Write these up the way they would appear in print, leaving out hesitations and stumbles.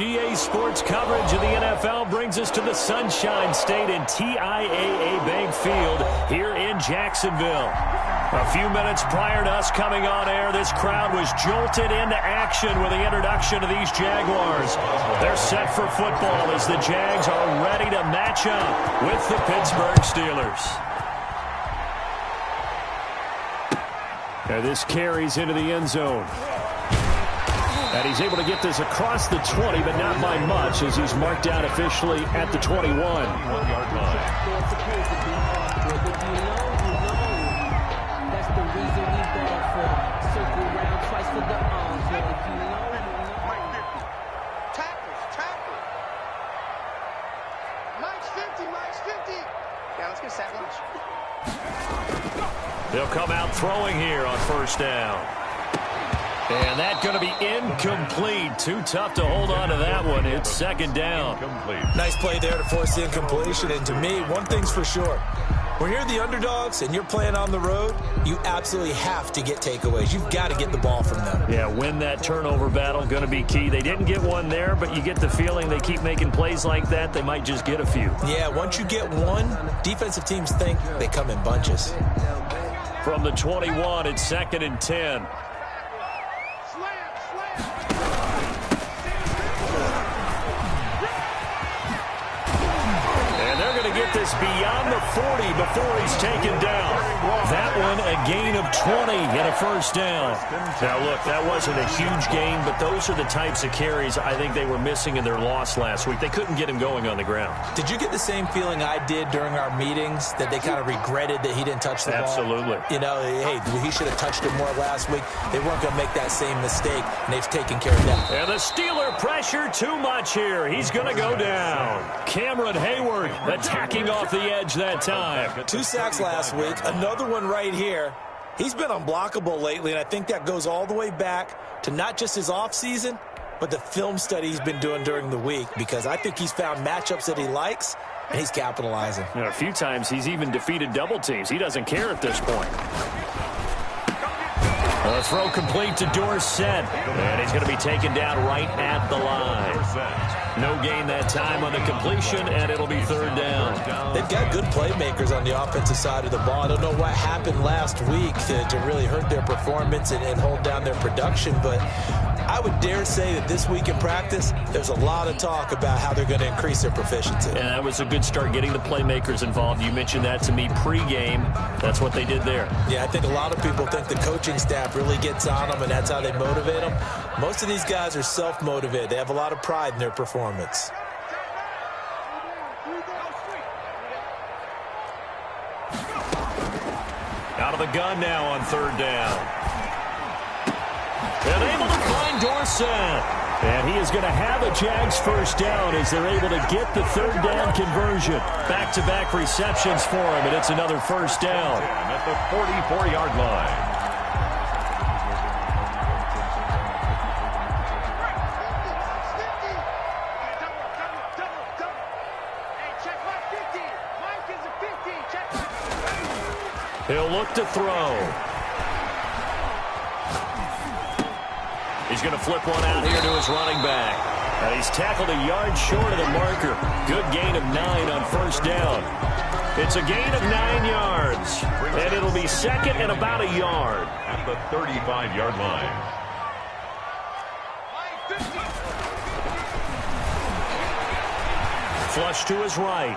EA Sports coverage of the NFL brings us to the Sunshine State and TIAA Bank Field here in Jacksonville. A few minutes prior to us coming on air, this crowd was jolted into action with the introduction of these Jaguars. They're set for football as the Jags are ready to match up with the Pittsburgh Steelers. And this carries into the end zone. And he's able to get this across the 20, but not by much, as he's marked down officially at the 21. 1-yard line. That's the reason we ball for. Circle round twice for the arms. If you know. Tackle. Mike's 50. Yeah, let's get sack lunch. They'll come out throwing here on first down. And that's going to be incomplete. Too tough to hold on to that one. It's second down. Nice play there to force the incompletion. And to me, one thing's for sure. When you're the underdogs and you're playing on the road, you absolutely have to get takeaways. You've got to get the ball from them. Yeah, win that turnover battle, going to be key. They didn't get one there, but you get the feeling they keep making plays like that, they might just get a few. Yeah, once you get one, defensive teams think they come in bunches. From the 21, it's second and 10. Get this beyond the 40 before he's taken down. That one a gain of 20 and a first down. Now look, that wasn't a huge gain, but those are the types of carries I think they were missing in their loss last week. They couldn't get him going on the ground. Did you get the same feeling I did during our meetings, that they kind of regretted that he didn't touch the ball? Absolutely. You know, hey, he should have touched it more last week. They weren't going to make that same mistake, and they've taken care of that. And the Steeler pressure too much here. He's going to go down. Cameron Hayward attacking off the edge that time. 2 sacks last week, another one right here. He's been unblockable lately, and I think that goes all the way back to not just his offseason, but the film study he's been doing during the week, because I think he's found matchups that he likes, and he's capitalizing. You know, a few times he's even defeated double teams. He doesn't care at this point. A throw complete to Dorsett, and he's going to be taken down right at the line. No gain that time on the completion, and it'll be third down. They've got good playmakers on the offensive side of the ball. I don't know what happened last week to really hurt their performance and hold down their production, but I would dare say that this week in practice, there's a lot of talk about how they're going to increase their proficiency. And that was a good start, getting the playmakers involved. You mentioned that to me pregame. That's what they did there. Yeah, I think a lot of people think the coaching staff really gets on them, and that's how they motivate them. Most of these guys are self-motivated. They have a lot of pride in their performance. Out of the gun now on third down. And able to find Dorsett. And he is going to have a Jags first down as they're able to get the third down conversion. Back-to-back receptions for him, and it's another first down. At the 44-yard line. He'll look to throw. He's going to flip one out here to his running back. And he's tackled a yard short of the marker. Good gain of 9 on first down. It's a gain of 9 yards. And it'll be second and about a yard. At the 35-yard line. Flush to his right.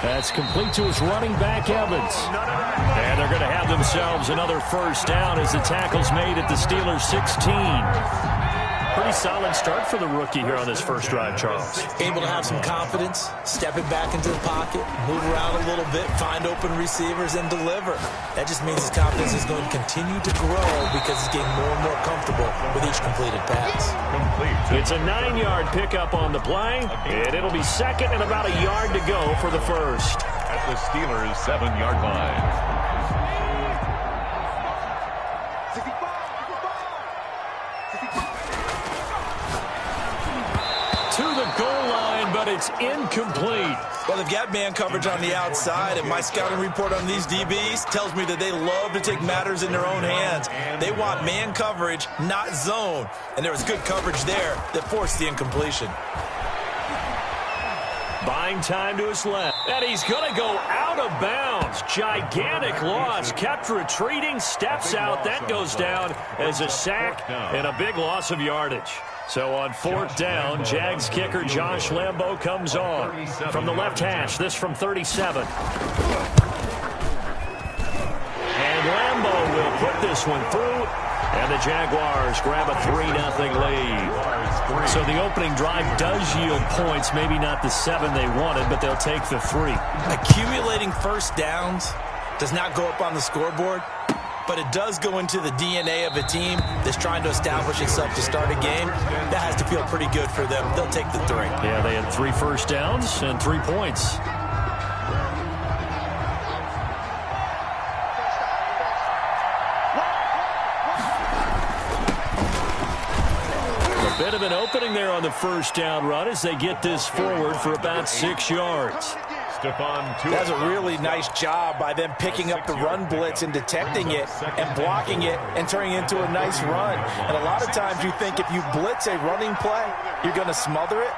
That's complete to his running back, Evans. And they're going to have themselves another first down as the tackle's made at the Steelers' 16. Pretty solid start for the rookie here on this first drive, Charles. Able to have some confidence, stepping back into the pocket, move around a little bit, find open receivers, and deliver. That just means his confidence is going to continue to grow because he's getting more and more comfortable with each completed pass. It's a 9-yard pickup on the play, and it'll be second and about a yard to go for the first. At the Steelers' 7-yard line. it's incomplete. Well, they've got man coverage on the outside, and my scouting report on these DBs tells me that they love to take matters in their own hands. They want man coverage, not zone. And there was good coverage there that forced the incompletion. Buying time to his left. And he's going to go out of bounds. Gigantic loss. Kept retreating. Steps out. That goes down as a sack and a big loss of yardage. So on 4th down, Jags kicker Josh Lambo comes on. From the left hash, this from 37. And Lambo will put this one through. And the Jaguars grab a 3-0 lead. So the opening drive does yield points. Maybe not the 7 they wanted, but they'll take the 3. Accumulating first downs does not go up on the scoreboard, but it does go into the DNA of a team that's trying to establish itself to start a game. That has to feel pretty good for them. They'll take the 3. Yeah, they had 3 first downs and 3 points. A bit of an opening there on the first down run as they get this forward for about 6 yards. That's a really nice job by them picking up the run blitz and detecting it and blocking it and turning it into a nice run. And a lot of times you think if you blitz a running play, you're going to smother it.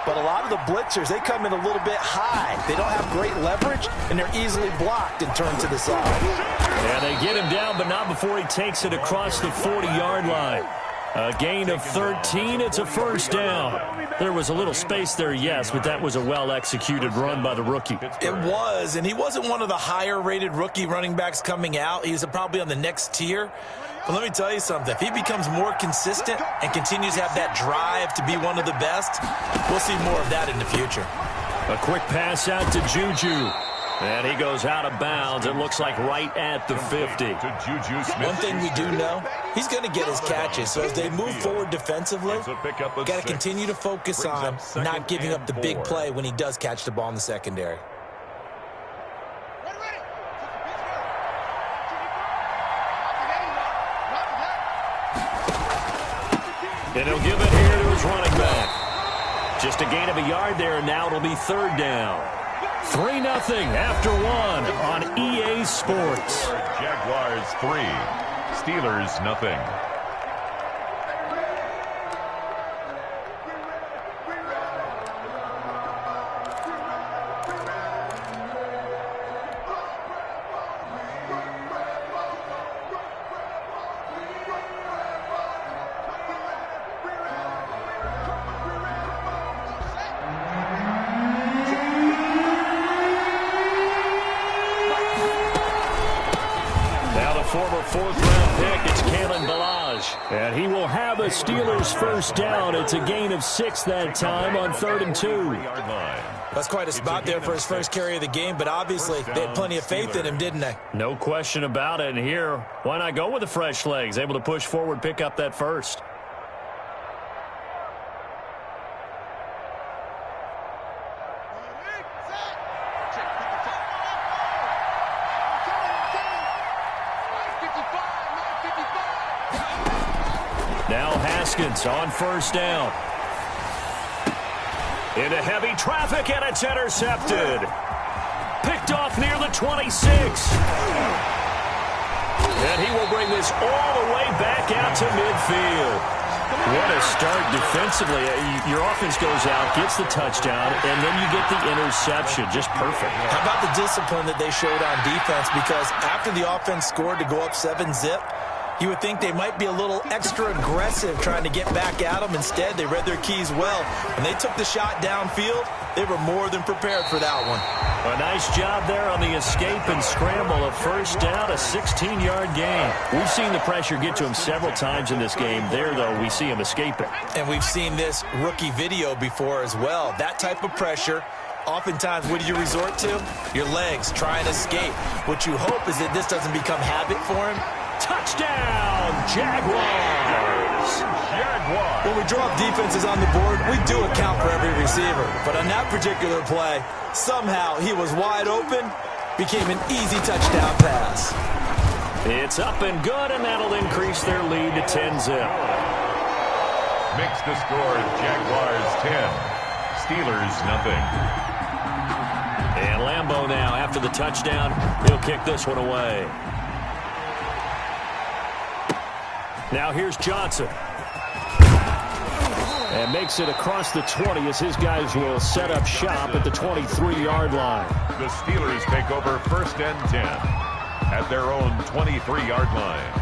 But a lot of the blitzers, they come in a little bit high. They don't have great leverage, and they're easily blocked and turned to the side. Yeah, they get him down, but not before he takes it across the 40-yard line. A gain of 13. It's a first down. There was a little space there, yes, but that was a well-executed run by the rookie. It was, and he wasn't one of the higher-rated rookie running backs coming out. He's probably on the next tier. But let me tell you something. If he becomes more consistent and continues to have that drive to be one of the best, we'll see more of that in the future. A quick pass out to Juju. And he goes out of bounds. It looks like right at the 50. One thing we do know, he's going to get his catches. So as they move forward defensively, got to continue to focus on not giving up the big play when he does catch the ball in the secondary. And he'll give it here to his running back. Just a gain of a yard there, and now it'll be 3rd down. 3-0 after 1 on EA Sports. Jaguars 3, Steelers nothing. Former 4th-round pick, it's Kalen Ballage. And he will have a Steelers first down. It's a gain of 6 that time on 3rd and 2. That's quite a spot there for his first carry of the game, but obviously they had plenty of faith in him, didn't they? No question about it. And here, why not go with the fresh legs? Able to push forward, pick up that first. Now Haskins on first down. Into heavy traffic, and it's intercepted. Picked off near the 26. And he will bring this all the way back out to midfield. What a start defensively. Your offense goes out, gets the touchdown, and then you get the interception. Just perfect. How about the discipline that they showed on defense? Because after the offense scored to go up 7-zip, you would think they might be a little extra aggressive trying to get back at them. Instead, they read their keys well. When they took the shot downfield, they were more than prepared for that one. A nice job there on the escape and scramble. A first down, a 16-yard gain. We've seen the pressure get to him several times in this game. There, though, we see him escaping. And we've seen this rookie video before as well. That type of pressure, oftentimes, what do you resort to? Your legs, try and escape. What you hope is that this doesn't become habit for him. Touchdown, Jaguars! When we drop defenses on the board, we do account for every receiver. But on that particular play, somehow he was wide open, became an easy touchdown pass. It's up and good, and that'll increase their lead to 10-zip. Makes the score Jaguars 10, Steelers, nothing. And Lambeau now, after the touchdown, he'll kick this one away. Now here's Johnson. And makes it across the 20 as his guys will set up shop at the 23-yard line. The Steelers take over 1st and 10 at their own 23-yard line.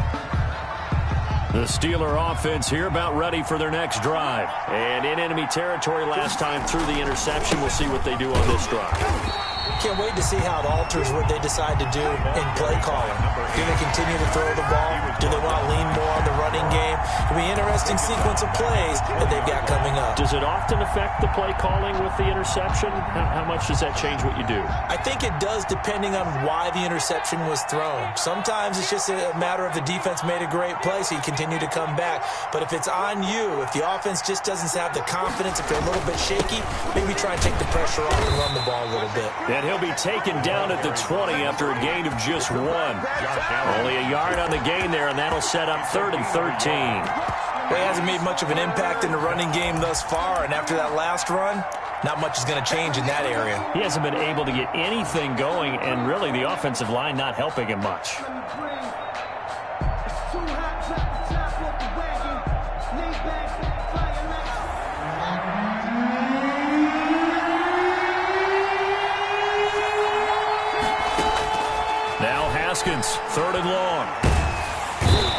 The Steeler offense here about ready for their next drive. And in enemy territory last time through the interception. We'll see what they do on this drive. Can't wait to see how it alters what they decide to do in play calling. Do they continue to throw the ball? Do they want to lean more on the running game? It'll be an interesting sequence of plays that they've got coming up. Does it often affect the play calling with the interception? How much does that change what you do? I think it does, depending on why the interception was thrown. Sometimes it's just a matter of the defense made a great play, so you continue to come back. But if it's on you, if the offense just doesn't have the confidence, if they're a little bit shaky, maybe try and take the pressure off and run the ball a little bit. And he'll be taken down at the 20 after a gain of just 1. Only a yard on the gain there, and that'll set up 3rd and 13. Well, he hasn't made much of an impact in the running game thus far, and after that last run, not much is going to change in that area. He hasn't been able to get anything going, and really the offensive line not helping him much. Now Haskins, 3rd and long.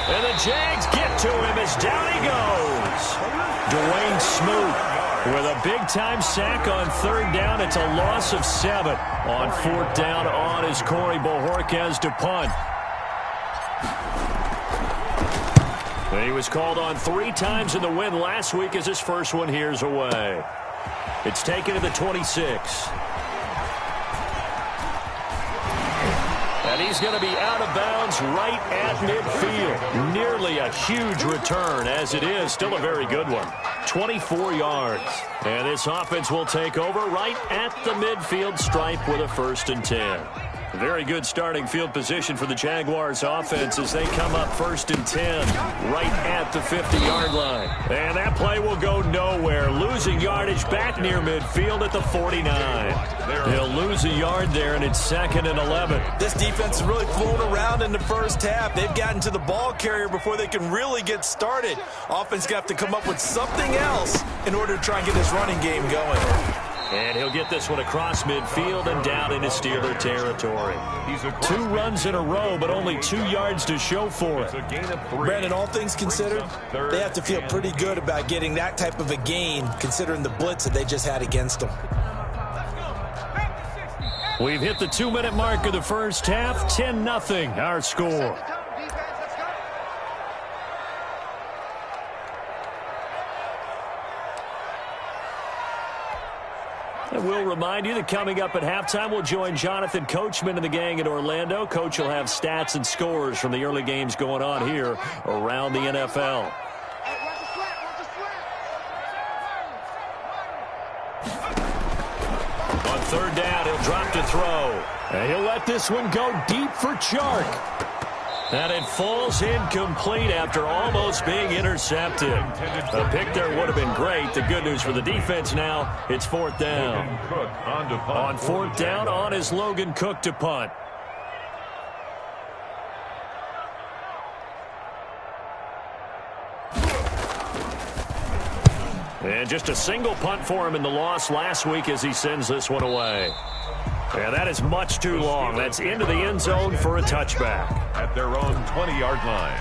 And the Jags get to him as down he goes. Dwayne Smoot with a big-time sack on 3rd down. It's a loss of 7. On 4th down on is Corey Bojorquez to punt. He was called on 3 times in the win last week as his first one here's away. It's taken to the 26. And he's going to be out of bounds right at midfield. Nearly a huge return, as it is. Still a very good one. 24 yards. And this offense will take over right at the midfield stripe with a 1st and 10. Very good starting field position for the Jaguars offense as they come up 1st and 10 right at the 50-yard line. And that play will go nowhere. Losing yardage back near midfield at the 49. He'll lose a yard there, and it's 2nd and 11. This defense has really flown around in the first half. They've gotten to the ball carrier before they can really get started. Offense got to come up with something else in order to try and get this running game going. And he'll get this one across midfield and down into Steeler territory. 2 runs in a row, but only 2 yards to show for it. Brandon, all things considered, they have to feel pretty good about getting that type of a gain, considering the blitz that they just had against them. We've hit the 2-minute mark of the first half. 10-0 our score. And we'll remind you that coming up at halftime, we'll join Jonathan Coachman and the gang in Orlando. Coach will have stats and scores from the early games going on here around the NFL. On 3rd down, he'll drop to throw. And he'll let this one go deep for Chark. And it falls incomplete after almost being intercepted. A pick there would have been great. The good news for the defense now, it's 4th down. On 4th down, on is Logan Cook to punt. And just a single punt for him in the loss last week as he sends this one away. And that is much too long. That's into the end zone for a touchback. At their own 20-yard line.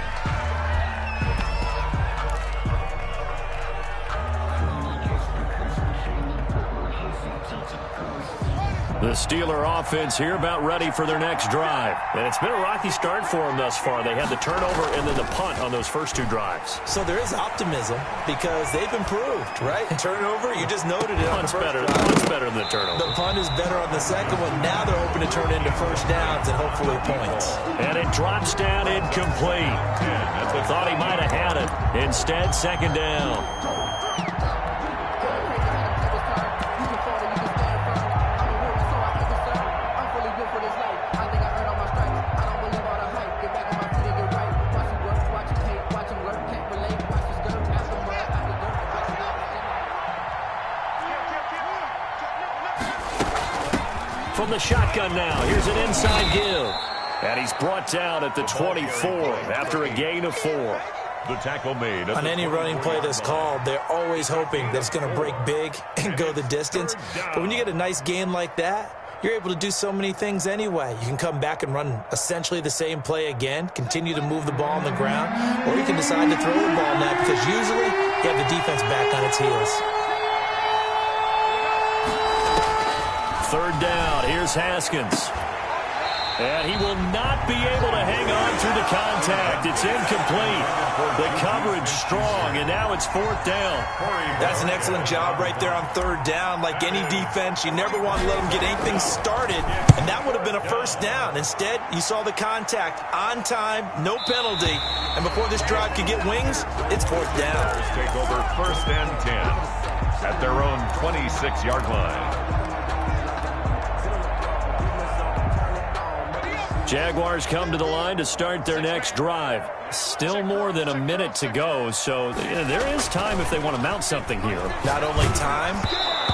The Steeler offense here about ready for their next drive. And it's been a rocky start for them thus far. They had the turnover and then the punt on those first 2 drives. So there is optimism because they've improved, right? Turnover, you just noted it. Punt's better than the turnover. The punt is better on the second one. Now they're hoping to turn into 1st downs and hopefully points. And it drops down incomplete. Thought he might have had it. Instead, 2nd down. from the shotgun now. Here's an inside give. And he's brought down at the 24 after a gain of 4. The tackle made. On any running play that's called, they're always hoping that it's going to break big and go the distance. But when you get a nice gain like that, you're able to do so many things anyway. You can come back and run essentially the same play again, continue to move the ball on the ground, or you can decide to throw the ball now because usually you have the defense back on its heels. Third down. Here's Haskins. And he will not be able to hang on through the contact. It's incomplete. The coverage strong, and now it's 4th down. That's an excellent job right there on 3rd down. Like any defense, you never want to let them get anything started, and that would have been a 1st down. Instead, you saw the contact on time, no penalty, and before this drive could get wings, it's 4th down. Take over 1st and 10 at their own 26-yard line. Jaguars come to the line to start their next drive. Still more than a minute to go, so there is time if they want to mount something here. Not only time,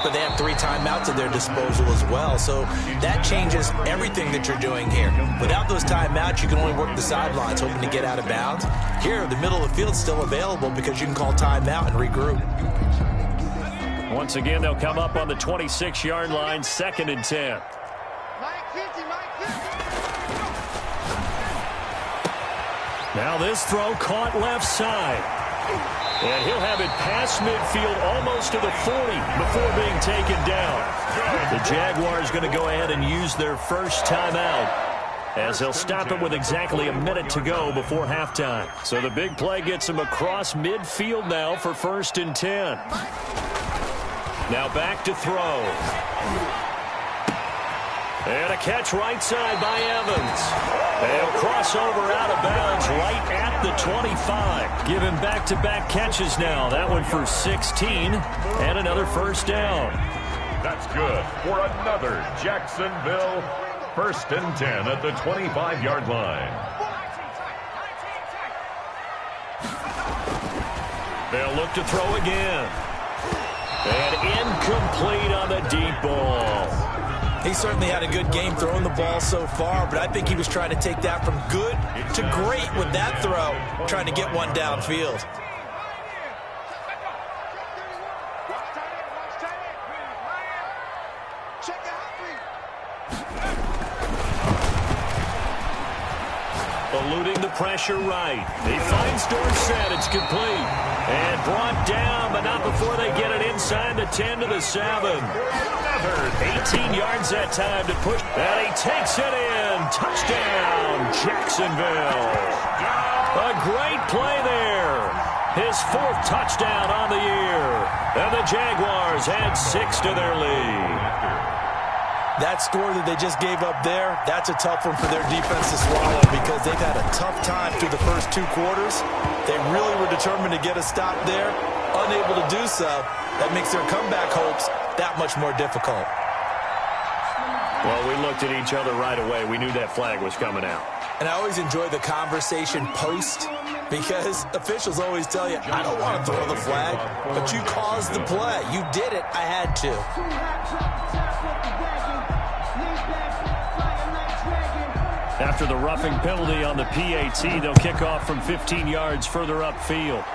but they have 3 timeouts at their disposal as well, so that changes everything that you're doing here. Without those timeouts, you can only work the sidelines, hoping to get out of bounds. Here, the middle of the field's still available because you can call timeout and regroup. Once again, they'll come up on the 26-yard line, 2nd and 10. Now this throw caught left side. And he'll have it past midfield almost to the 40 before being taken down. The Jaguars going to go ahead and use their first timeout as they'll stop it with exactly a minute to go before halftime. So the big play gets him across midfield now for 1st and 10. Now back to throw. And a catch right side by Evans. They'll cross over out of bounds right at the 25. Give him back-to-back catches now. That one for 16 and another 1st down. That's good for another Jacksonville 1st and 10 at the 25-yard line. They'll look to throw again. And incomplete on the deep ball. He certainly had a good game throwing the ball so far, but I think he was trying to take that from good to great with that throw, trying to get one downfield. Eluding the pressure right. He finds Dorsett. It's complete. And brought down, but not before they get it inside the 10 to the 7. 18 yards that time to push. And he takes it in. Touchdown, Jacksonville. A great play there. His 4th touchdown on the year. And the Jaguars add 6 to their lead. That score that they just gave up there, that's a tough one for their defense to swallow because they've had a tough time through the first 2 quarters. They really were determined to get a stop there, unable to do so. That makes their comeback hopes that much more difficult. Well, we looked at each other right away. We knew that flag was coming out. And I always enjoy the conversation post because officials always tell you, I don't want to throw the flag, but you caused the play. You did it. I had to. After the roughing penalty on the PAT, they'll kick off from 15 yards further upfield.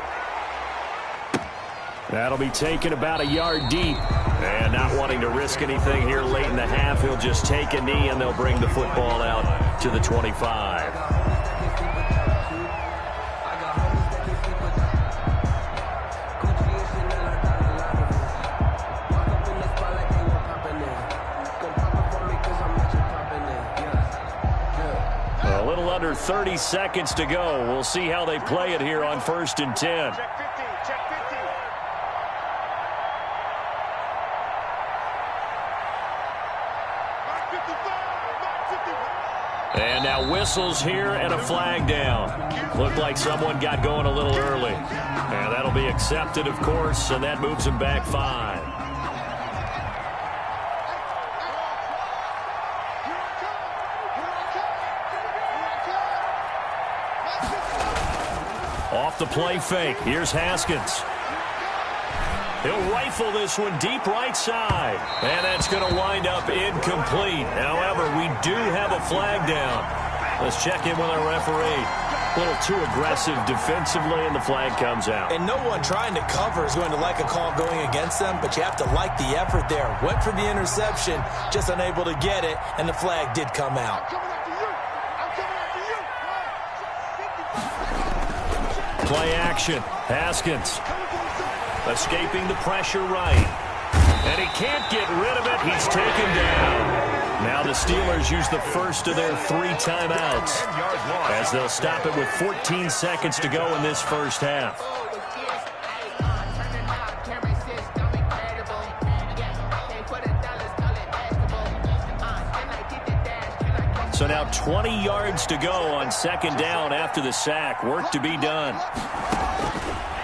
That'll be taken about a yard deep. And not wanting to risk anything here late in the half, he'll just take a knee and they'll bring the football out to the 25. Under 30 seconds to go. We'll see how they play it here on 1st and 10. And now whistles here and a flag down. Looked like someone got going a little early. And that'll be accepted, of course, and that moves him back 5. Off the play fake. Here's Haskins. He'll rifle this one deep right side. And that's going to wind up incomplete. However, we do have a flag down. Let's check in with our referee. A little too aggressive defensively, and the flag comes out. And no one trying to cover is going to like a call going against them, but you have to like the effort there. Went for the interception, just unable to get it, and the flag did come out. Play action. Haskins escaping the pressure right. And he can't get rid of it. He's taken down. Now the Steelers use the first of their 3 timeouts as they'll stop it with 14 seconds to go in this first half. So now 20 yards to go on second down after the sack. Work to be done.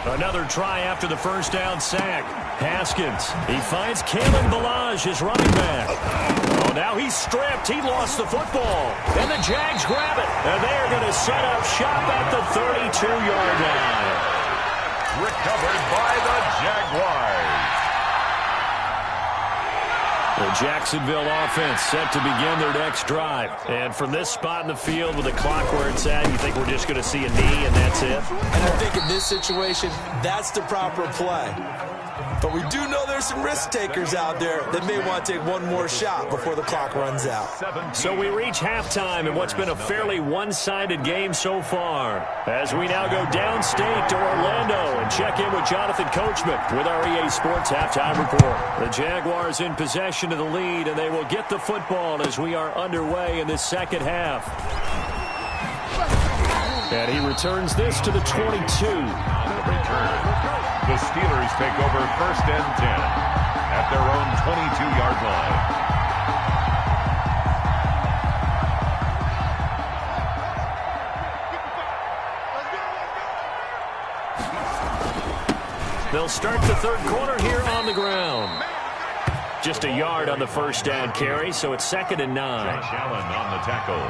Another try after the first down sack. Haskins, he finds Kalen Ballage, his running back. Oh, now he's stripped. He lost the football. And the Jags grab it. And they are going to set up shop at the 32-yard line. Recovered by the Jaguars. The Jacksonville offense set to begin their next drive. And from this spot in the field with the clock where it's at, you think we're just going to see a knee and that's it? And I think in this situation, that's the proper play. But we do know there's some risk takers out there that may want to take one more shot before the clock runs out. So we reach halftime in what's been a fairly one-sided game so far. As we now go downstate to Orlando and check in with Jonathan Coachman with our EA Sports Halftime Report. The Jaguars in possession of the lead, and they will get the football as we are underway in this second half. And he returns this to the 22. The Steelers take over first and 10 at their own 22-yard line. They'll start the third quarter here on the ground. Just a yard on the first down carry, so it's 2nd and 9. Josh Allen on the tackle.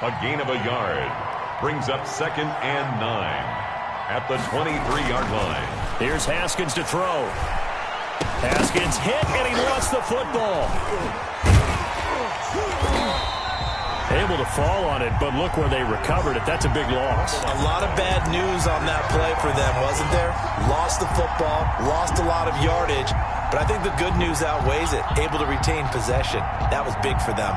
A gain of a yard brings up 2nd and 9. At the 23-yard line. Here's Haskins to throw. Haskins hit, and he lost the football. Able to fall on it, but look where they recovered it. That's a big loss. A lot of bad news on that play for them, wasn't there? Lost the football, lost a lot of yardage, but I think the good news outweighs it. Able to retain possession. That was big for them.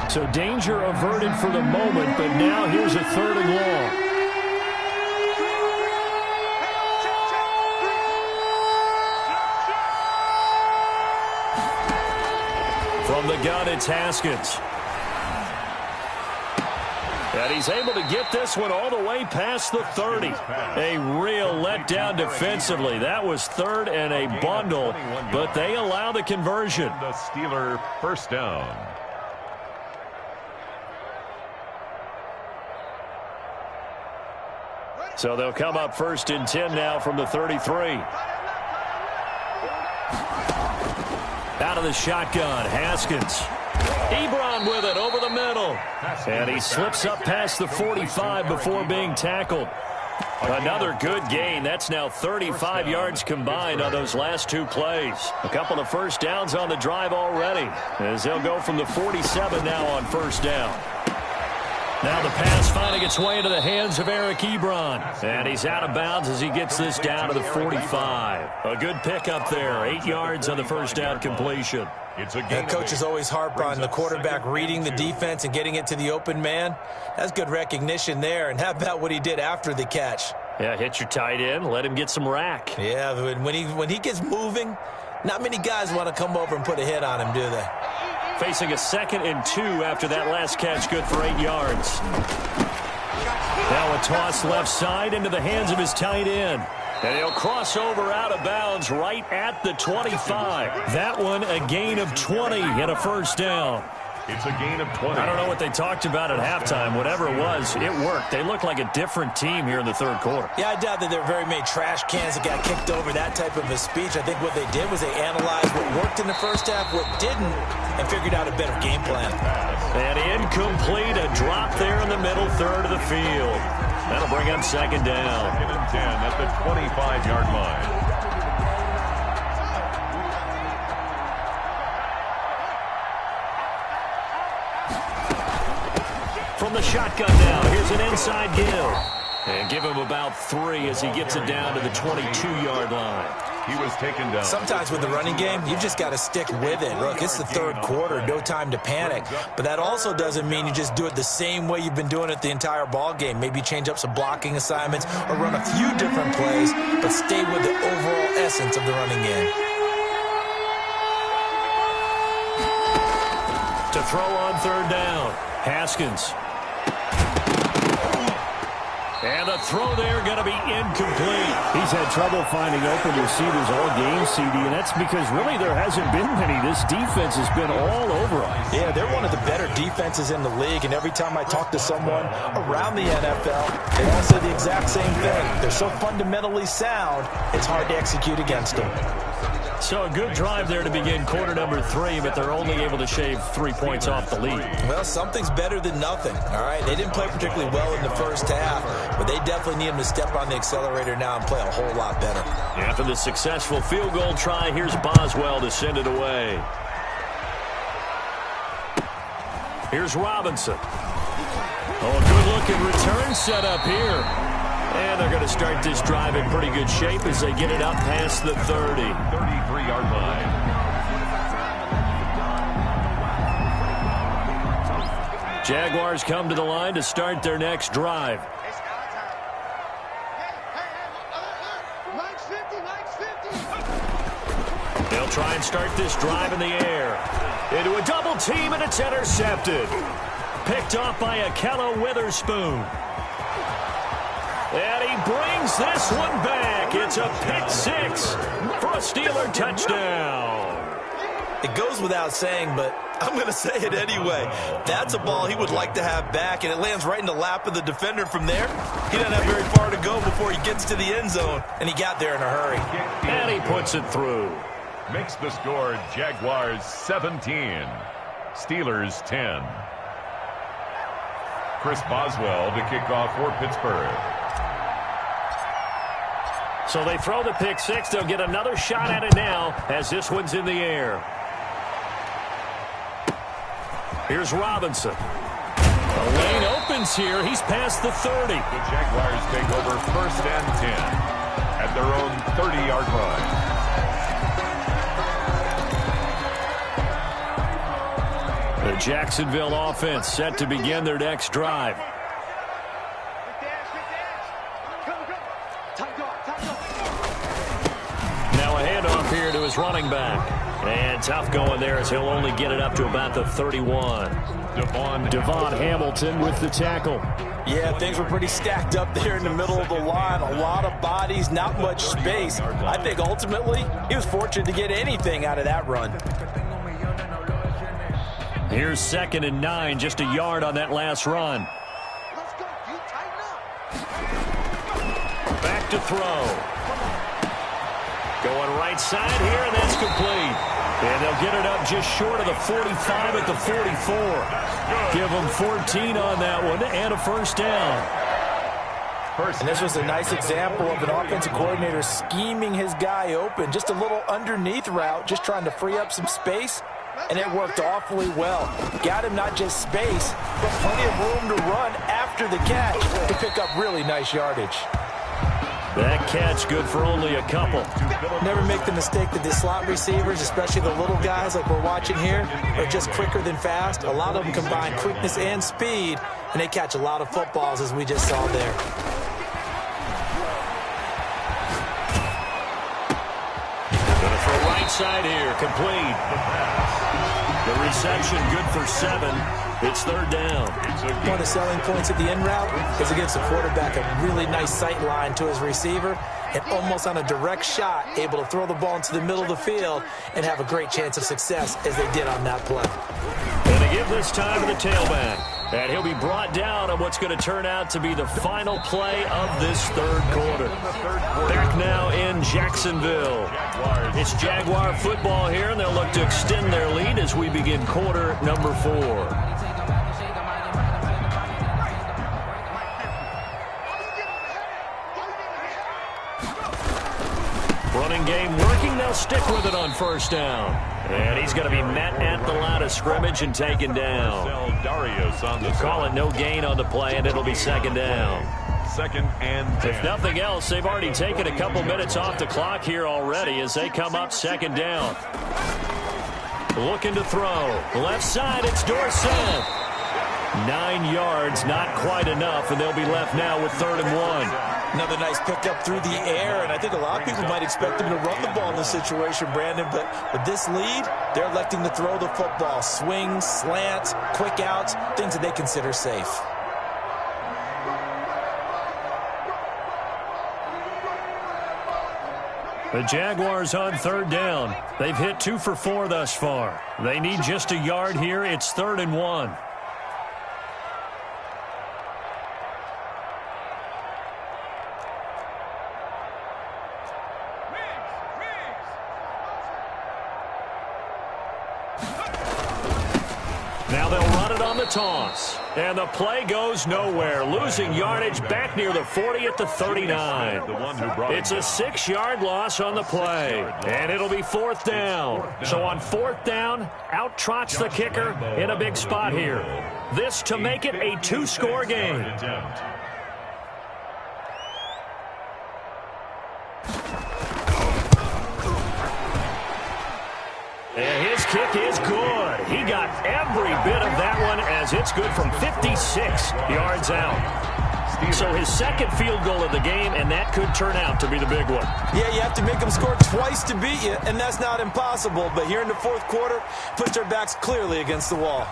So danger averted for the moment, but now here's a 3rd and long. From the gun, it's Haskins. And he's able to get this one all the way past the 30. A real letdown defensively. That was 3rd and a bundle, but they allow the conversion. The Steeler first down. So they'll come up 1st and 10 now from the 33. Out of the shotgun, Haskins. Ebron with it over the middle. And he slips up past the 45 before being tackled. Another good gain. That's now 35 yards combined on those last 2 plays. A couple of first downs on the drive already, as they'll go from the 47 now on 1st down. Now the pass finding its way into the hands of Eric Ebron. And he's out of bounds as he gets this down to the 45. A good pickup there. 8 yards on the first down completion. That coach is always harp on the quarterback reading the defense and getting it to the open man. That's good recognition there. And how about what he did after the catch? Yeah, hit your tight end. Let him get some rack. Yeah, when he gets moving, not many guys want to come over and put a hit on him, do they? Facing a 2nd and 2 after that last catch, good for 8 yards. Now a toss left side into the hands of his tight end. And he'll cross over out of bounds right at the 25. That one a gain of 20 and a first down. It's a gain of 20. I don't know what they talked about at halftime. Whatever it was, it worked. They look like a different team here in the 3rd quarter. Yeah, I doubt that there were very many trash cans that got kicked over, that type of a speech. I think what they did was they analyzed what worked in the first half, what didn't, and figured out a better game plan. And incomplete, a drop there in the middle third of the field. That'll bring up second down. 2nd and 10 at the 25-yard line. From the shotgun now, here's an inside give. And give him about 3 as he gets it down to the 22-yard line. He was taken down. Sometimes with the running game, you just got to stick with it. Look, it's the third quarter, no time to panic. But that also doesn't mean you just do it the same way you've been doing it the entire ball game. Maybe change up some blocking assignments or run a few different plays, but stay with the overall essence of the running game. To throw on third down, Haskins. And the throw there going to be incomplete. He's had trouble finding open receivers all game, CD, and that's because really there hasn't been many. This defense has been all over them. Yeah, they're one of the better defenses in the league, and every time I talk to someone around the NFL, they all say the exact same thing. They're so fundamentally sound, it's hard to execute against them. So a good drive there to begin quarter number 3, but they're only able to shave 3 points off the lead. Well, something's better than nothing, all right? They didn't play particularly well in the first half, but they definitely need them to step on the accelerator now and play a whole lot better. After the successful field goal try, here's Boswell to send it away. Here's Robinson. Oh, a good-looking return set up here. And they're going to start this drive in pretty good shape as they get it up past the 30. 33-yard line. Jaguars come to the line to start their next drive. They'll try and start this drive in the air. Into a double team, and it's intercepted. Picked off by Akello Witherspoon. And he brings this one back. It's a pick 6 for a Steeler touchdown. It goes without saying, but I'm going to say it anyway. That's a ball he would like to have back, and it lands right in the lap of the defender from there. He doesn't have very far to go before he gets to the end zone, and he got there in a hurry. And he puts it through. Makes the score Jaguars 17, Steelers 10. Chris Boswell to kick off for Pittsburgh. So they throw the pick 6. They'll get another shot at it now as this one's in the air. Here's Robinson. The lane opens here. He's past the 30. The Jaguars take over 1st and 10 at their own 30-yard line. The Jacksonville offense set to begin their next drive. Now a handoff here to his running back. And tough going there as he'll only get it up to about the 31. Devon Hamilton with the tackle. Yeah, things were pretty stacked up there in the middle of the line. A lot of bodies, not much space. I think ultimately he was fortunate to get anything out of that run. Here's 2nd and 9, just a yard on that last run. Back to throw. Going right side here, and that's complete. And they'll get it up just short of the 45 at the 44. Give them 14 on that one and a first down. And this was a nice example of an offensive coordinator scheming his guy open. Just a little underneath route, just trying to free up some space. And it worked awfully well. Got him not just space, but plenty of room to run after the catch to pick up really nice yardage. That catch good for only a couple. Never make the mistake that the slot receivers, especially the little guys like we're watching here, are just quicker than fast. A lot of them combine quickness and speed, and they catch a lot of footballs as we just saw there. Gonna throw right side here, complete. The reception good for 7. It's 3rd down. One of the selling points of the in route is it gives the quarterback a really nice sight line to his receiver and almost on a direct shot able to throw the ball into the middle of the field and have a great chance of success as they did on that play. And they give this time to the tailback. And he'll be brought down on what's going to turn out to be the final play of this 3rd quarter. Back now in Jacksonville. It's Jaguar football here, and they'll look to extend their lead as we begin quarter number 4. passing game working. They'll stick with it on first down. And he's going to be met at the line of scrimmage and taken down. Call it no gain on the play, and it'll be second down. Second and 10. If nothing else, they've already taken a couple minutes off the clock here already as they come up second down. Looking to throw. Left side, it's Dorsett. 9 yards, not quite enough, and they'll be left now with 3rd and 1. Another nice pickup through the air, and I think a lot of people might expect him to run the ball in this situation, Brandon, but with this lead, they're electing to throw the football. Swings, slants, quick outs, things that they consider safe. The Jaguars on 3rd down. They've hit 2 for 4 thus far. They need just a yard here. It's 3rd and 1. Now they'll run it on the toss. And the play goes nowhere. Losing yardage back near the 40 at the 39. It's a 6-yard loss on the play. And it'll be 4th down. So on 4th down, out trots the kicker in a big spot here. This to make it a 2-score game. And his kick is good. He got every bit of that one as it's good from 56 yards out. So his second field goal of the game, and that could turn out to be the big one. Yeah, you have to make them score twice to beat you, and that's not impossible. But here in the 4th quarter, push their backs clearly against the wall.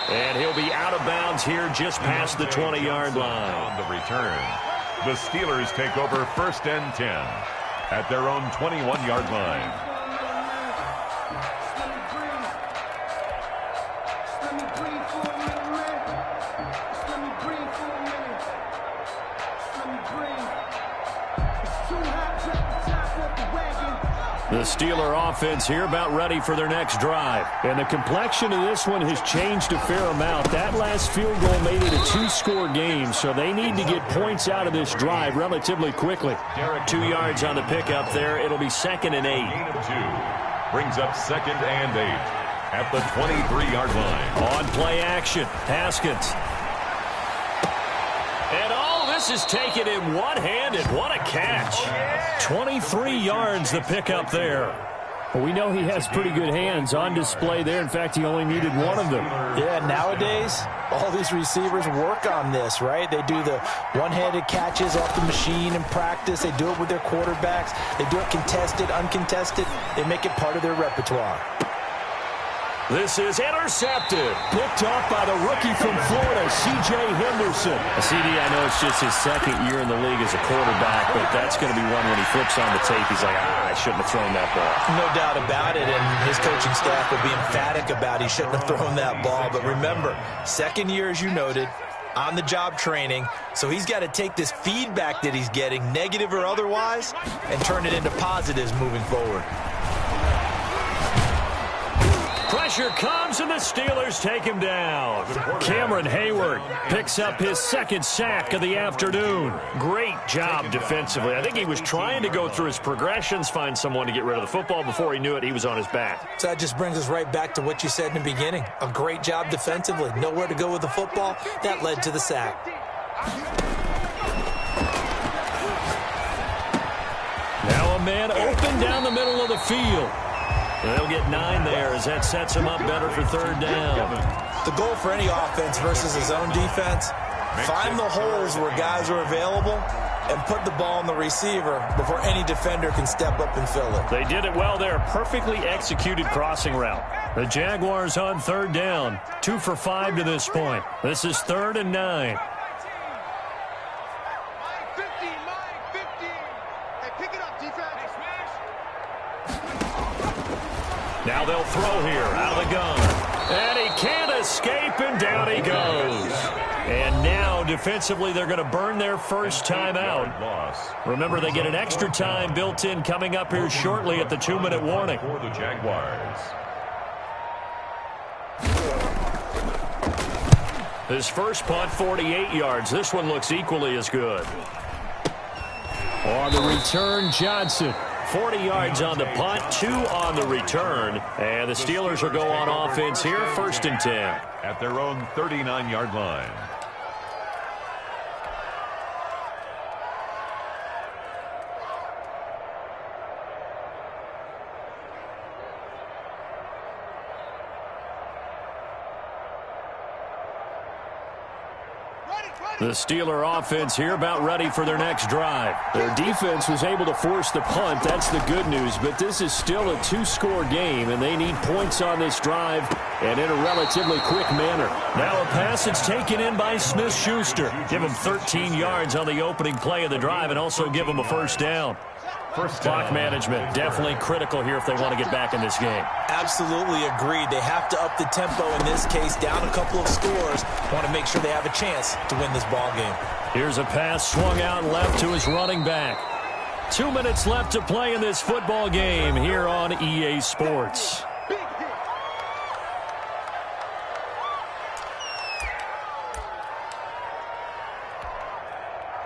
And he'll be out of bounds here just past the 20-yard line. On the return, the Steelers take over 1st and 10 at their own 21-yard line. The Steeler offense here about ready for their next drive. And the complexion of this one has changed a fair amount. That last field goal made it a 2-score game, so they need to get points out of this drive relatively quickly. 2 yards on the pickup there. It'll be 2nd and 8. Gain of 2 brings up 2nd and 8 at the 23-yard line. On play action, Haskins. And all this is taken in one-handed. What a catch. 23 yards the pickup there. Well, we know he has pretty good hands on display there. In fact, he only needed one of them. Yeah, nowadays, all these receivers work on this, right? They do the one-handed catches off the machine in practice. They do it with their quarterbacks. They do it contested, uncontested. They make it part of their repertoire. This is intercepted. Picked off by the rookie from Florida, C.J. Henderson. CD, I know it's just his 2nd year in the league as a quarterback, but that's going to be one when he flips on the tape, he's like, I shouldn't have thrown that ball. No doubt about it, and his coaching staff will be emphatic about he shouldn't have thrown that ball. But remember, 2nd year, as you noted, on-the-job training, so he's got to take this feedback that he's getting, negative or otherwise, and turn it into positives moving forward. Pressure comes, and the Steelers take him down. Cameron Hayward picks up his 2nd sack of the afternoon. Great job defensively. I think he was trying to go through his progressions, find someone to get rid of the football. Before he knew it, he was on his back. So that just brings us right back to what you said in the beginning. A great job defensively. Nowhere to go with the football. That led to the sack. Now a man open down the middle of the field. They'll get 9 there as that sets him up better for 3rd down. The goal for any offense versus his own defense, find the holes where guys are available and put the ball on the receiver before any defender can step up and fill it. They did it well there. Perfectly executed crossing route. The Jaguars on 3rd down. 2 for 5 to this point. This is 3rd and 9. Now they'll throw here out of the gun. And he can't escape, and down he goes. And now, defensively, they're going to burn their first time out. Remember, they get an extra time built in coming up here shortly at the 2-minute warning. For the Jaguars. His first punt, 48 yards. This one looks equally as good. On the return, Johnson. 40 yards on the punt, 2 on the return. And the Steelers will go on offense here, 1st and 10. At their own 39-yard line. The Steeler offense here about ready for their next drive. Their defense was able to force the punt. That's the good news. But this is still a 2-score game, and they need points on this drive and in a relatively quick manner. Now a pass that's taken in by Smith-Schuster. Give him 13 yards on the opening play of the drive and also give him a 1st down. Clock management, definitely critical here if they want to get back in this game. Absolutely agreed. They have to up the tempo in this case, down a couple of scores. Want to make sure they have a chance to win this ball game. Here's a pass swung out left to his running back. 2 minutes left to play in this football game here on EA Sports.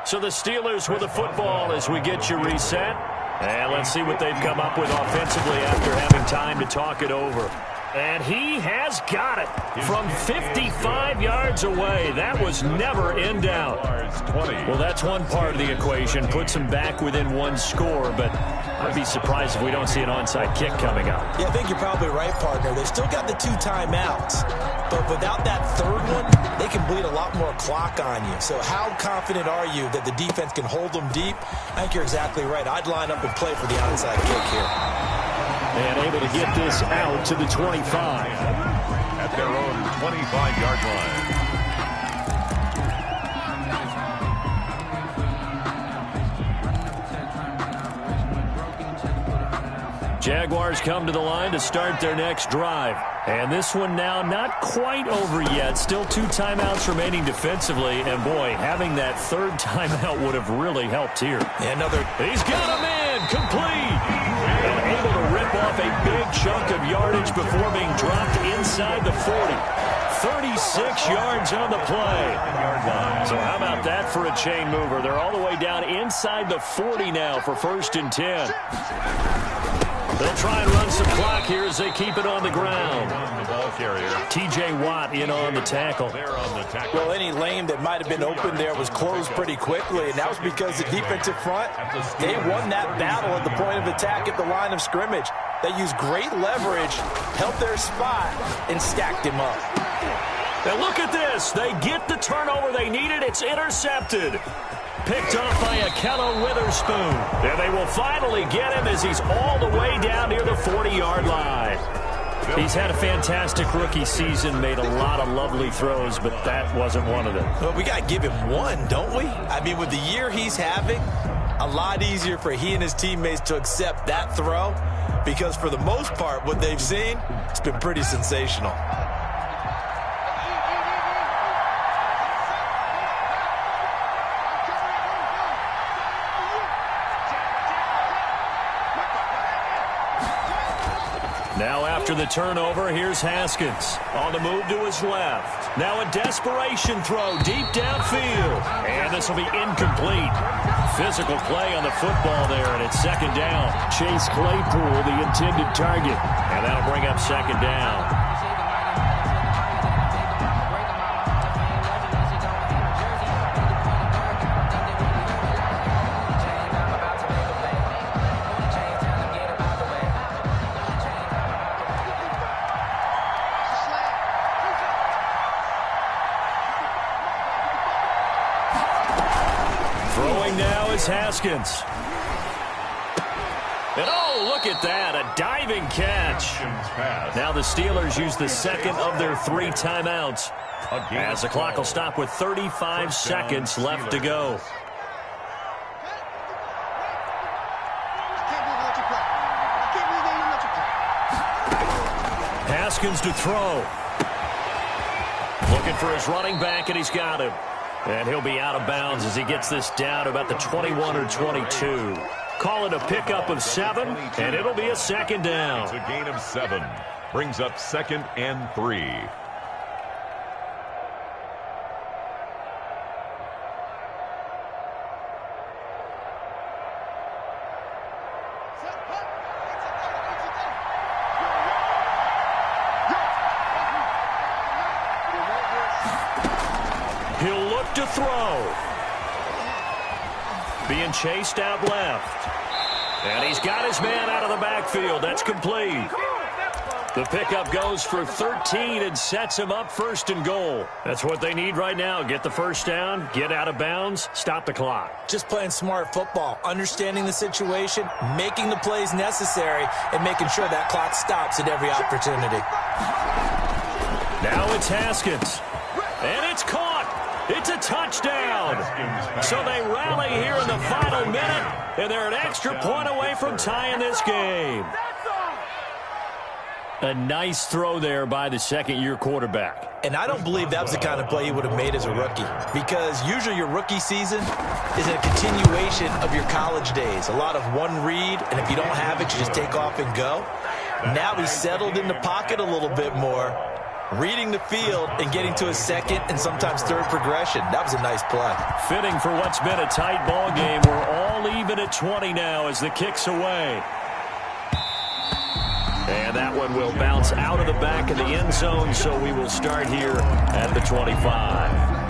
So the Steelers with the football as we get you reset. And let's see what they've come up with offensively after having time to talk it over. And he has got it from 55 yards away. That was never in doubt. Well, that's one part of the equation. Puts them back within 1 score, but I'd be surprised if we don't see an onside kick coming up. Yeah, I think you're probably right, partner. They've still got the 2 timeouts, but without that 3rd one, they can bleed a lot more clock on you. So how confident are you that the defense can hold them deep? I think you're exactly right. I'd line up and play for the onside kick here. And able to get this out to the 25. At their own 25-yard line. Jaguars come to the line to start their next drive. And this one now not quite over yet. Still 2 timeouts remaining defensively. And, boy, having that 3rd timeout would have really helped here. He's got him in. Complete. And able to rip off a big chunk of yardage before being dropped inside the 40. 36 yards on the play. So how about that for a chain mover? They're all the way down inside the 40 now for 1st and 10. They'll try and run some clock here as they keep it on the ground. The ball carrier. T.J. Watt in on the tackle. Well, any lane that might have been open there was closed pretty quickly, and that was because the defensive front, they won that battle at the point of attack at the line of scrimmage. They used great leverage, held their spot, and stacked him up. Now look at this. They get the turnover they needed. It's intercepted. Picked off by Akello Witherspoon. And they will finally get him as he's all the way down near the 40-yard line. He's had a fantastic rookie season, made a lot of lovely throws, but that wasn't one of them. Well, we got to give him one, don't we? I mean, with the year he's having, a lot easier for he and his teammates to accept that throw because for the most part, what they've seen, it's been pretty sensational. Now after the turnover, here's Haskins. On the move to his left. Now a desperation throw deep downfield. And this will be incomplete. Physical play on the football there, and it's 2nd down. Chase Claypool, the intended target. And that'll bring up 2nd down. Haskins. And oh, look at that, a diving catch. Now the Steelers use the 2nd of their 3 timeouts as the clock will stop with 35 seconds left to go. Haskins to throw. Looking for his running back, and he's got him. And he'll be out of bounds as he gets this down to about the 21 or 22. Call it a pickup of 7, and it'll be a 2nd down. It's a gain of 7. Brings up 2nd and 3. He'll look to throw. Being chased out left. And he's got his man out of the backfield. That's complete. The pickup goes for 13 and sets him up 1st and goal. That's what they need right now. Get the first down, get out of bounds, stop the clock. Just playing smart football, understanding the situation, making the plays necessary, and making sure that clock stops at every opportunity. Now it's Haskins. And it's caught. It's a touchdown. So they rally here in the final minute, and they're an extra point away from tying this game. A nice throw there by the second-year quarterback. And I don't believe that was the kind of play he would have made as a rookie, because usually your rookie season is a continuation of your college days. A lot of one read, and if you don't have it, you just take off and go. Now he's settled in the pocket a little bit more, reading the field and getting to his second and sometimes third progression. That was a nice play. Fitting for what's been a tight ball game. We're all even at 20 now as the kick's away. And that one will bounce out of the back of the end zone, so we will start here at the 25.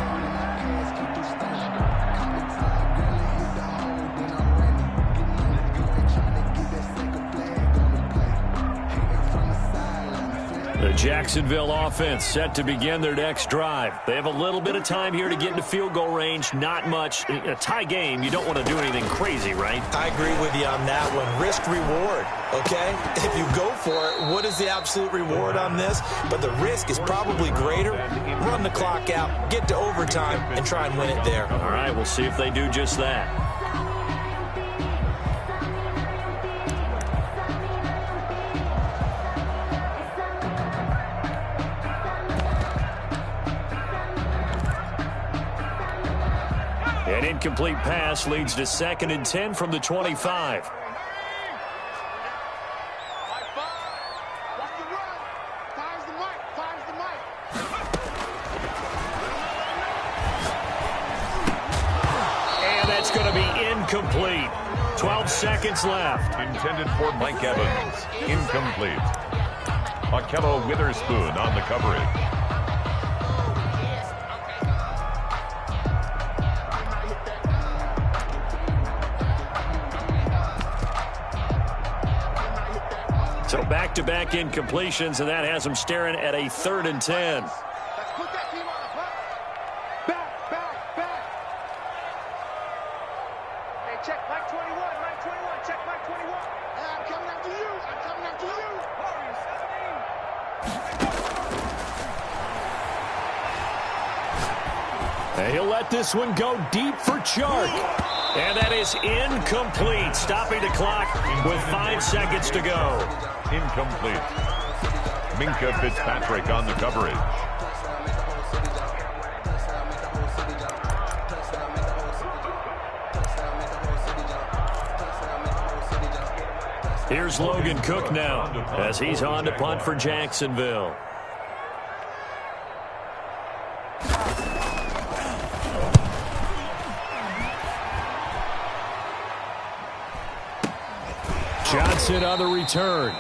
The Jacksonville offense set to begin their next drive. They have a little bit of time here to get into field goal range. Not much. In a tie game, you don't want to do anything crazy, right? I agree with you on that one. Risk reward, okay? If you go for it, what is the absolute reward on this? But the risk is probably greater. Run the clock out, get to overtime, and try and win it there. All right, we'll see if they do just that. An incomplete pass leads to 2nd and 10 from the 25. And that's going to be incomplete. 12 seconds left. Intended for Mike Evans. Incomplete. Akello Witherspoon on the coverage. So back-to-back incompletions, and that has them staring at a 3rd and 10. Let's put that team on the clock. Back. Hey, check Mike 21, Mike 21, check Mike 21. Hey, I'm coming after you. And he'll let this one go deep for Chark. And that is incomplete, stopping the clock with 5 seconds to go. Incomplete. Minkah Fitzpatrick on the coverage. Here's Logan Cook now as he's on to punt for Jacksonville. Johnson on the return.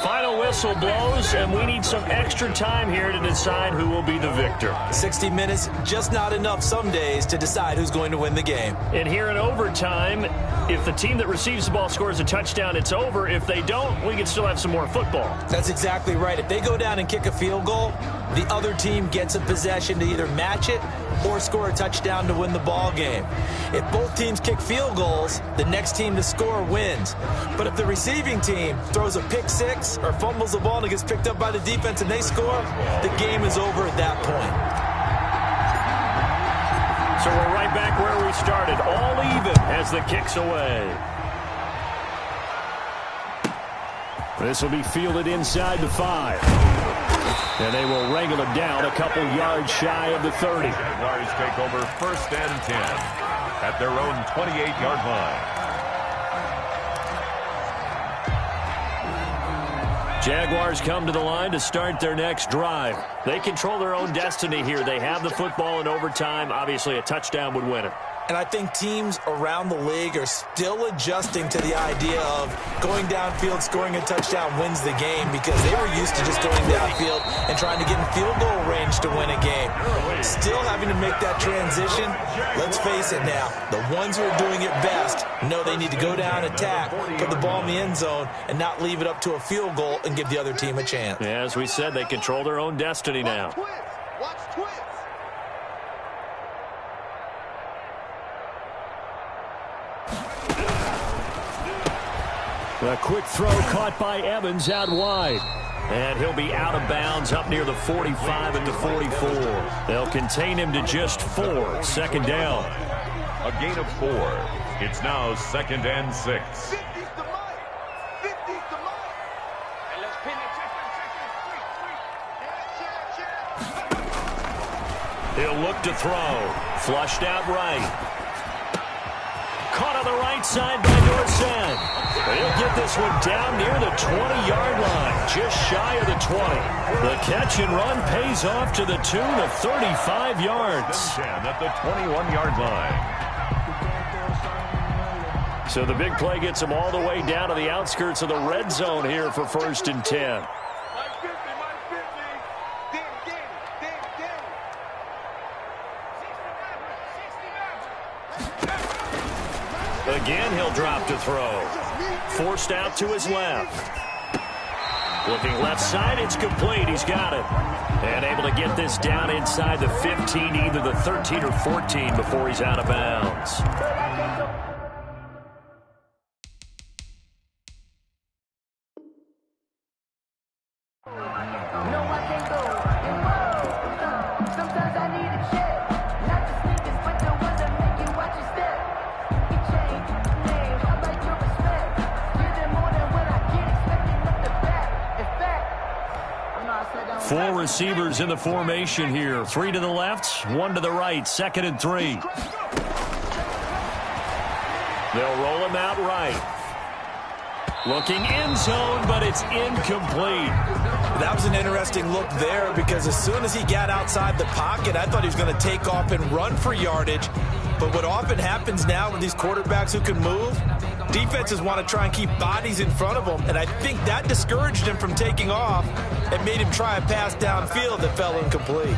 Final whistle blows, and we need some extra time here to decide who will be the victor. 60 minutes, just not enough some days to decide who's going to win the game. And here in overtime, if the team that receives the ball scores a touchdown, it's over. If they don't, we can still have some more football. That's exactly right. If they go down and kick a field goal, the other team gets a possession to either match it or score a touchdown to win the ball game. If both teams kick field goals, the next team to score wins. But if the receiving team throws a pick six or fumbles the ball and it gets picked up by the defense and they score, the game is over at that point. So we're right back where we started, all even as the kick's away. This will be fielded inside the 5. And they will wrangle him down a couple yards shy of the 30. Jaguars take over 1st and 10 at their own 28-yard line. Jaguars come to the line to start their next drive. They control their own destiny here. They have the football in overtime. Obviously, a touchdown would win it. And I think teams around the league are still adjusting to the idea of going downfield, scoring a touchdown wins the game, because they were used to just going downfield and trying to get in field goal range to win a game. Still having to make that transition. Let's face it now, the ones who are doing it best know they need to go down, attack, put the ball in the end zone, and not leave it up to a field goal and give the other team a chance. Yeah, as we said, they control their own destiny now. Watch twins. A quick throw caught by Evans out wide. And he'll be out of bounds up near the 45 at the 44. They'll contain him to just 4. Second down. A gain of 4. It's now 2nd and 6. 50's the mic. 50's the mic. And let's pin it. Check. He'll look to throw. Flushed out right. Caught on the right side by Dorsett. He'll get this one down near the 20-yard line, just shy of the 20. The catch and run pays off to the tune of 35 yards. 10 at the 21-yard line. So the big play gets him all the way down to the outskirts of the red zone here for 1st and 10. Again, he'll drop to throw. Forced out to his left. Looking left side, it's complete. He's got it. And able to get this down inside the 15, either the 13 or 14 before he's out of bounds. Four receivers in the formation here. 3 to the left, 1 to the right. 2nd and 3. They'll roll him out right. Looking end zone, but it's incomplete. That was an interesting look there, because as soon as he got outside the pocket, I thought he was going to take off and run for yardage. But what often happens now with these quarterbacks who can move, defenses want to try and keep bodies in front of them, and I think that discouraged him from taking off and made him try a pass downfield that fell incomplete.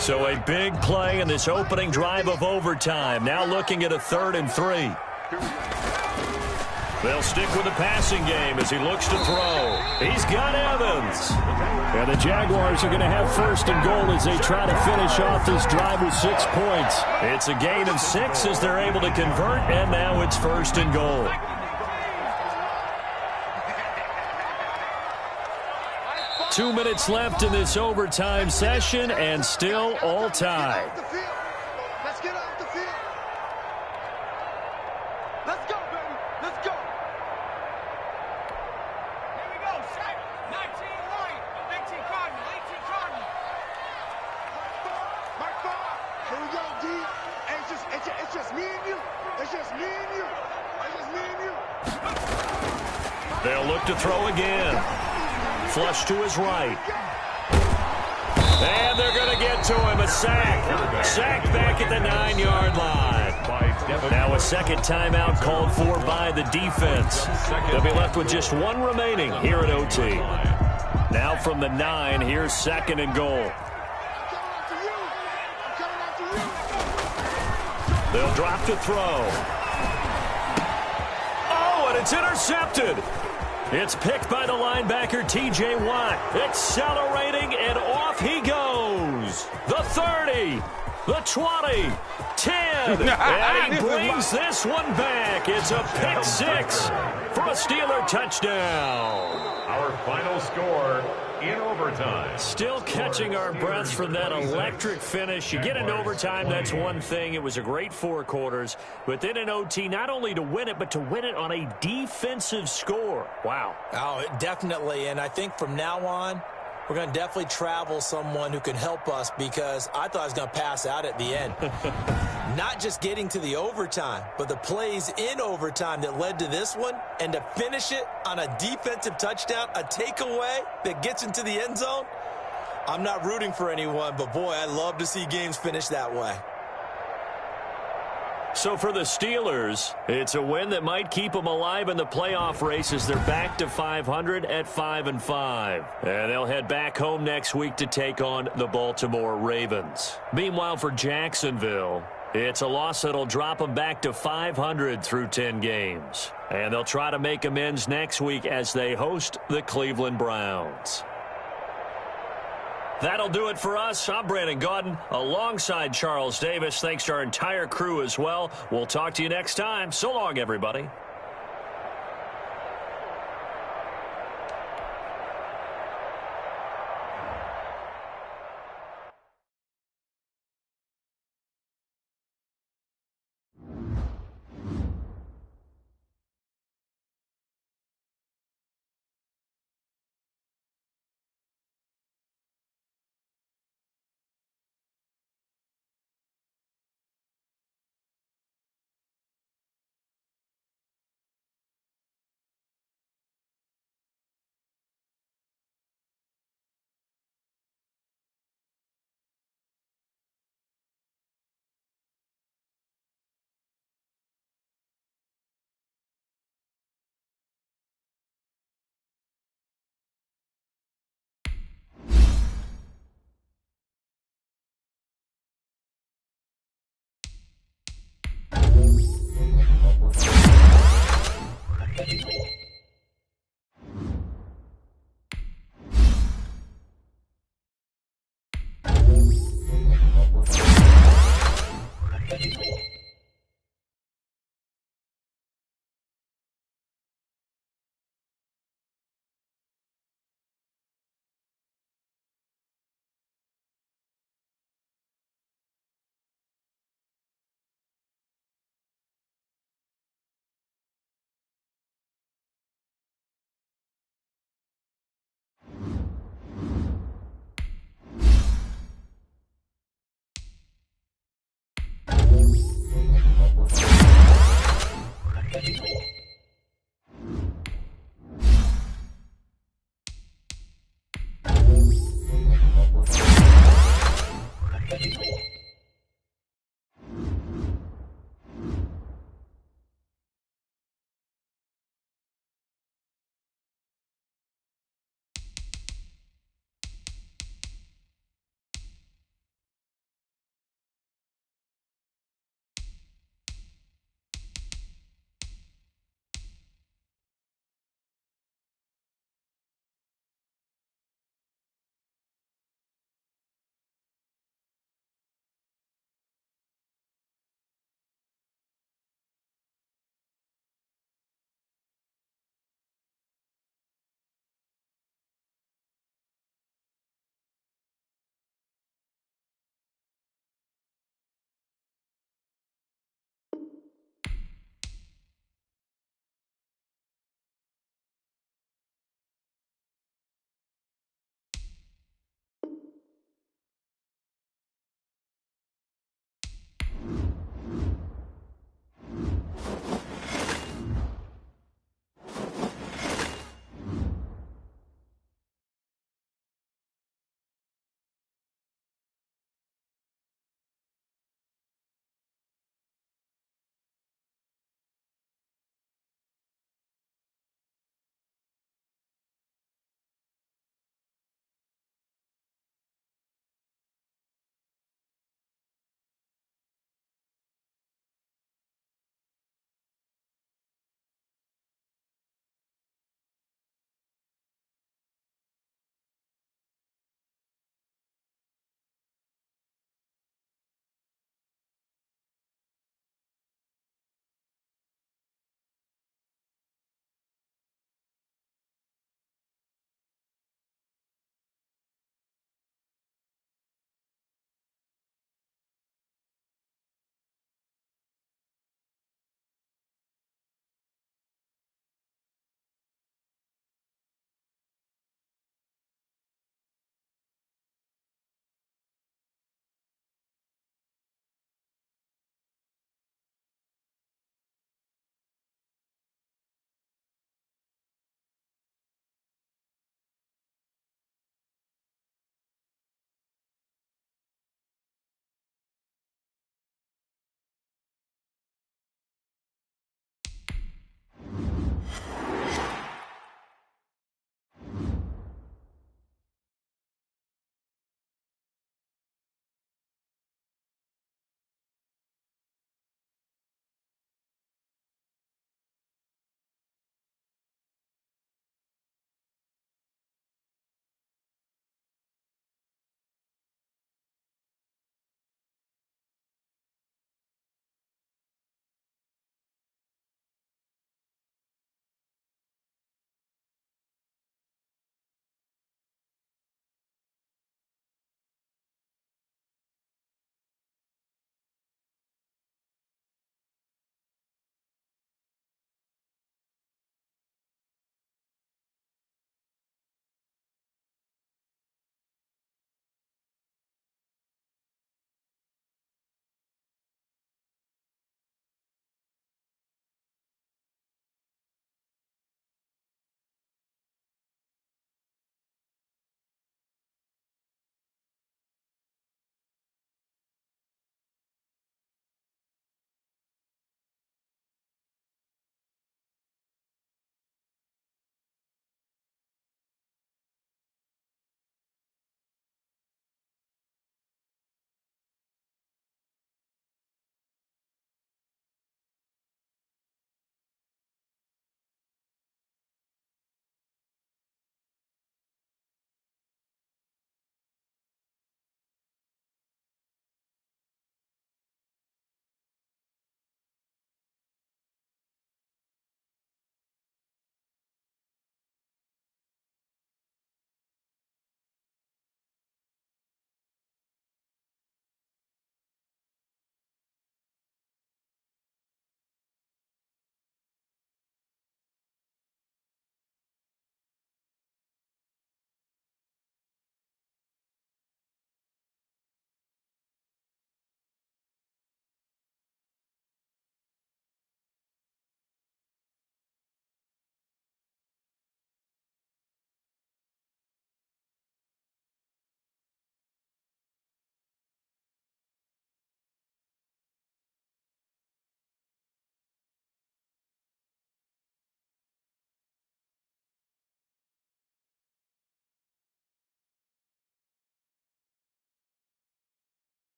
So a big play in this opening drive of overtime. Now looking at a 3rd and 3. They'll stick with the passing game as he looks to throw. He's got Evans. And the Jaguars are going to have 1st and goal as they try to finish off this drive with 6 points. It's a gain of 6 as they're able to convert, and now it's 1st and goal. Two minutes left in this overtime session, and still all tied. Let's get off the field. Let's go, baby. Let's go. Here we go. 19 Lion. 18 Cardinal. 18 Cardinal. Mark 4. Here we go, D. Hey, it's just me and you. It's just me and you. It's just me and you. They'll look to throw again. Flush to his right. And they're going to get to him. A sack. Sack back at the 9-yard line. Now a second timeout called for by the defense. They'll be left with just 1 remaining here at OT. Now from the 9, here's 2nd and goal. They'll drop to throw. Oh, and it's intercepted. It's picked by the linebacker, T.J. Watt. Accelerating, and off he goes. The 30, the 20, 10, and he brings this one back. It's a pick 6 for a Steeler touchdown. Our final score in overtime. Still catching our breaths from that electric finish. You get into overtime, that's one thing. It was a great 4 quarters. But then in OT, not only to win it, but to win it on a defensive score. Wow. Oh, definitely. And I think from now on, we're going to definitely travel someone who can help us because I thought I was going to pass out at the end. Not just getting to the overtime, but the plays in overtime that led to this one, and to finish it on a defensive touchdown, a takeaway that gets into the end zone. I'm not rooting for anyone, but boy, I love to see games finish that way. So for the Steelers, it's a win that might keep them alive in the playoff race as they're back to 500 at 5-5. And they'll head back home next week to take on the Baltimore Ravens. Meanwhile, for Jacksonville, it's a loss that'll drop them back to 500 through 10 games. And they'll try to make amends next week as they host the Cleveland Browns. That'll do it for us. I'm Brandon Gaudin alongside Charles Davis. Thanks to our entire crew as well. We'll talk to you next time. So long, everybody.